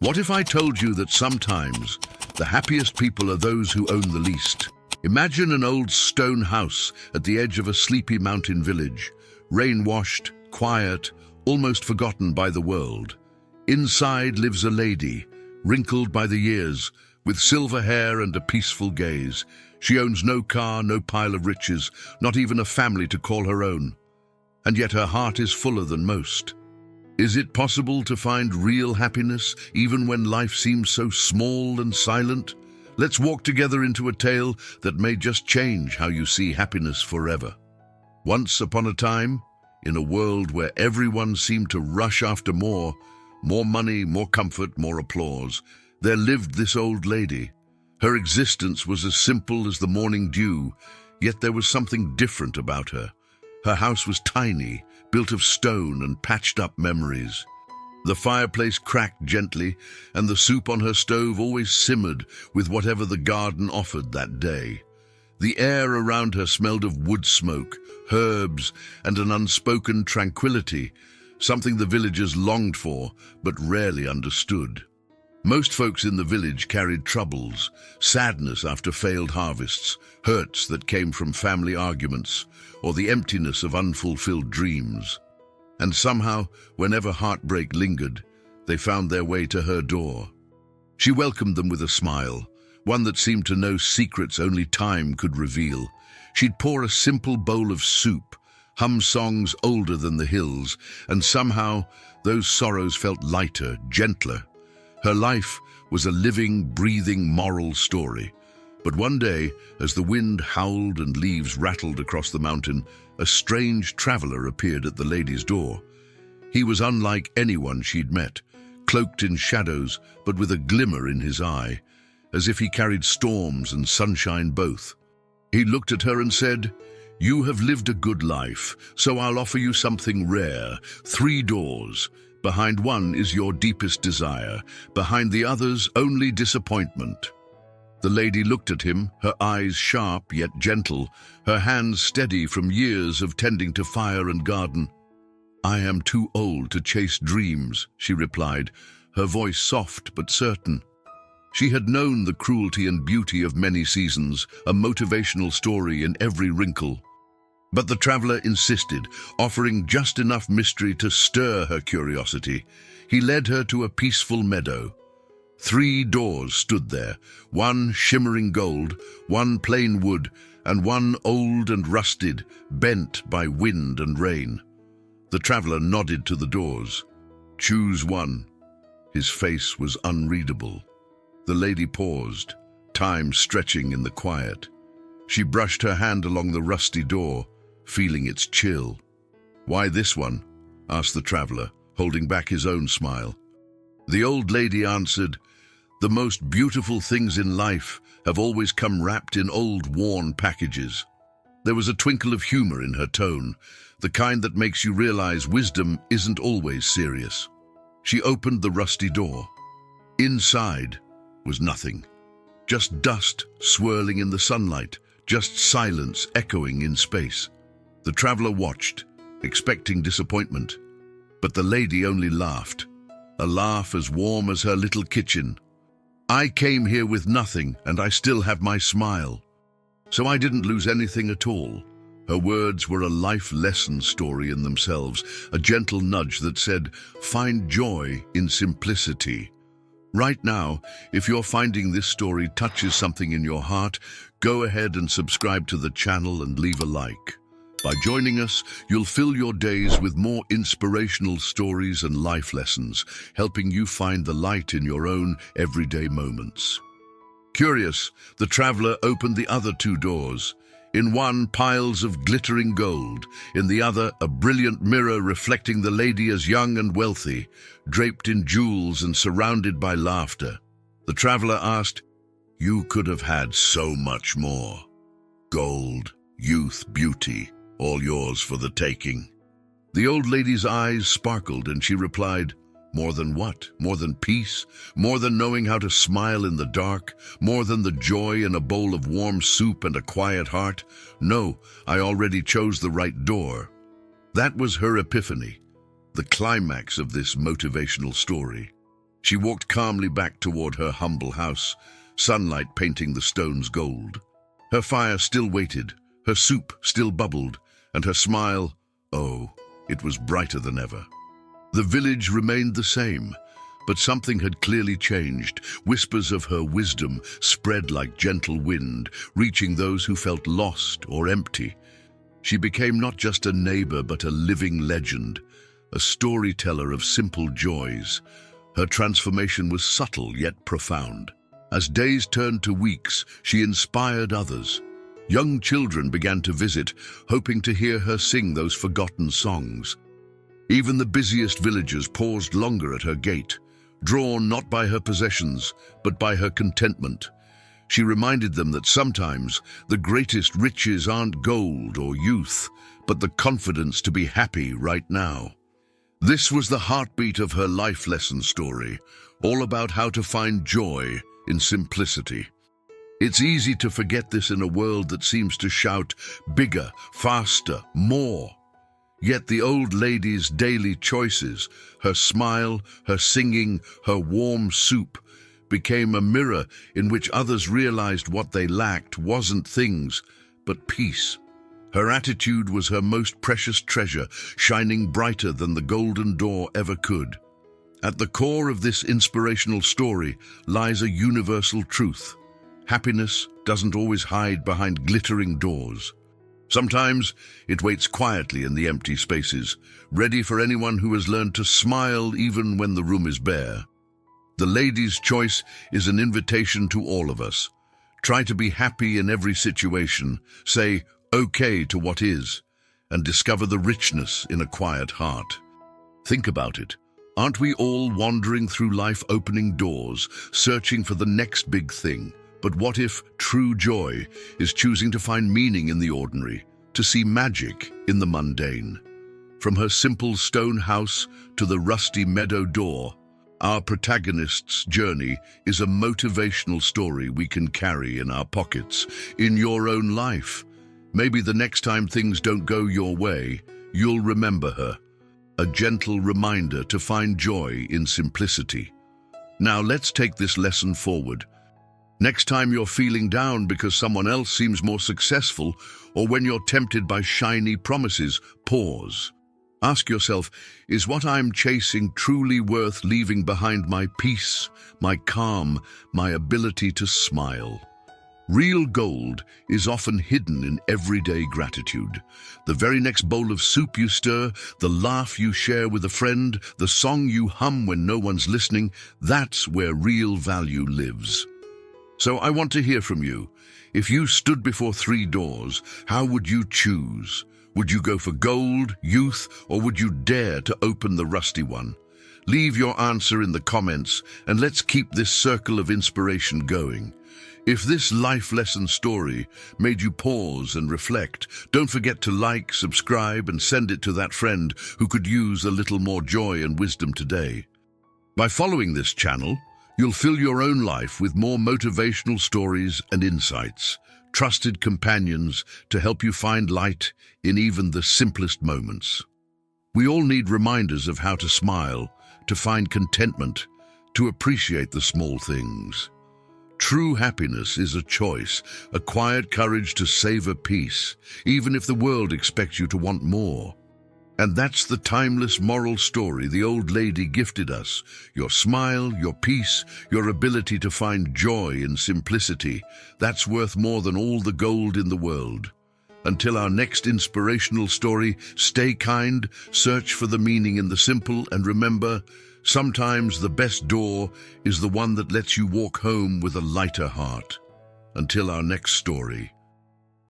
What if I told you that sometimes the happiest people are those who own the least? Imagine an old stone house at the edge of a sleepy mountain village, rain-washed, quiet, almost forgotten by the world. Inside lives a lady, wrinkled by the years, with silver hair and a peaceful gaze. She owns no car, no pile of riches, not even a family to call her own. And yet her heart is fuller than most. Is it possible to find real happiness even when life seems so small and silent? Let's walk together into a tale that may just change how you see happiness forever. Once upon a time, in a world where everyone seemed to rush after more money, more comfort, more applause, there lived this old lady. Her existence was as simple as the morning dew, yet there was something different about her. Her house was tiny, built of stone and patched up memories. The fireplace cracked gently, and the soup on her stove always simmered with whatever the garden offered that day. The air around her smelled of wood smoke, herbs, and an unspoken tranquility, something the villagers longed for but rarely understood. Most folks in the village carried troubles, sadness after failed harvests, hurts that came from family arguments, or the emptiness of unfulfilled dreams. And somehow, whenever heartbreak lingered, they found their way to her door. She welcomed them with a smile, one that seemed to know secrets only time could reveal. She'd pour a simple bowl of soup, hum songs older than the hills, and somehow those sorrows felt lighter, gentler. Her life was a living, breathing moral story. But one day, as the wind howled and leaves rattled across the mountain, a strange traveler appeared at the lady's door. He was unlike anyone she'd met, cloaked in shadows, but with a glimmer in his eye, as if he carried storms and sunshine both. He looked at her and said, "You have lived a good life, so I'll offer you something rare. 3 doors. Behind one is your deepest desire. Behind the others, only disappointment." The lady looked at him, her eyes sharp yet gentle, her hands steady from years of tending to fire and garden. "I am too old to chase dreams," she replied, her voice soft but certain. She had known the cruelty and beauty of many seasons, a motivational story in every wrinkle. But the traveler insisted, offering just enough mystery to stir her curiosity. He led her to a peaceful meadow. 3 doors stood there, one shimmering gold, one plain wood, and one old and rusted, bent by wind and rain. The traveler nodded to the doors. "Choose one." His face was unreadable. The lady paused, time stretching in the quiet. She brushed her hand along the rusty door, feeling its chill. "Why this one?" asked the traveler, holding back his own smile. The old lady answered, "The most beautiful things in life have always come wrapped in old, worn packages." There was a twinkle of humor in her tone, the kind that makes you realize wisdom isn't always serious. She opened the rusty door. Inside was nothing. Just dust swirling in the sunlight, just silence echoing in space. The traveler watched, expecting disappointment, but the lady only laughed, a laugh as warm as her little kitchen. "I came here with nothing, and I still have my smile. So I didn't lose anything at all." Her words were a life lesson story in themselves, a gentle nudge that said, "Find joy in simplicity." Right now, if you're finding this story touches something in your heart, go ahead and subscribe to the channel and leave a like. By joining us, you'll fill your days with more inspirational stories and life lessons, helping you find the light in your own everyday moments. Curious, the traveler opened the other 2 doors. In one, piles of glittering gold. In the other, a brilliant mirror reflecting the lady as young and wealthy, draped in jewels and surrounded by laughter. The traveler asked, "You could have had so much more. Gold, youth, beauty, all yours for the taking." The old lady's eyes sparkled and she replied, "More than what? More than peace? More than knowing how to smile in the dark? More than the joy in a bowl of warm soup and a quiet heart? No, I already chose the right door." That was her epiphany, the climax of this motivational story. She walked calmly back toward her humble house, sunlight painting the stones gold. Her fire still waited, her soup still bubbled, and her smile, oh, it was brighter than ever. The village remained the same, but something had clearly changed. Whispers of her wisdom spread like gentle wind, reaching those who felt lost or empty. She became not just a neighbor, but a living legend, a storyteller of simple joys. Her transformation was subtle yet profound. As days turned to weeks, she inspired others. Young children began to visit, hoping to hear her sing those forgotten songs. Even the busiest villagers paused longer at her gate, drawn not by her possessions, but by her contentment. She reminded them that sometimes the greatest riches aren't gold or youth, but the confidence to be happy right now. This was the heartbeat of her life lesson story, all about how to find joy in simplicity. It's easy to forget this in a world that seems to shout bigger, faster, more. Yet the old lady's daily choices, her smile, her singing, her warm soup, became a mirror in which others realized what they lacked wasn't things, but peace. Her attitude was her most precious treasure, shining brighter than the golden door ever could. At the core of this inspirational story lies a universal truth. Happiness doesn't always hide behind glittering doors. Sometimes it waits quietly in the empty spaces, ready for anyone who has learned to smile even when the room is bare. The lady's choice is an invitation to all of us. Try to be happy in every situation, say okay to what is, and discover the richness in a quiet heart. Think about it. Aren't we all wandering through life, opening doors, searching for the next big thing? But what if true joy is choosing to find meaning in the ordinary, to see magic in the mundane? From her simple stone house to the rusty meadow door, our protagonist's journey is a motivational story we can carry in our pockets, in your own life. Maybe the next time things don't go your way, you'll remember her. A gentle reminder to find joy in simplicity. Now let's take this lesson forward. Next time you're feeling down because someone else seems more successful, or when you're tempted by shiny promises, pause. Ask yourself, is what I'm chasing truly worth leaving behind my peace, my calm, my ability to smile? Real gold is often hidden in everyday gratitude. The very next bowl of soup you stir, the laugh you share with a friend, the song you hum when no one's listening, that's where real value lives. So I want to hear from you. If you stood before three doors, how would you choose? Would you go for gold, youth, or would you dare to open the rusty one? Leave your answer in the comments, and let's keep this circle of inspiration going. If this life lesson story made you pause and reflect, don't forget to like, subscribe, and send it to that friend who could use a little more joy and wisdom today. By following this channel, you'll fill your own life with more motivational stories and insights, trusted companions to help you find light in even the simplest moments. We all need reminders of how to smile, to find contentment, to appreciate the small things. True happiness is a choice, a quiet courage to savor peace, even if the world expects you to want more. And that's the timeless moral story the old lady gifted us. Your smile, your peace, your ability to find joy in simplicity, that's worth more than all the gold in the world. Until our next inspirational story, stay kind, search for the meaning in the simple, and remember, sometimes the best door is the one that lets you walk home with a lighter heart. Until our next story.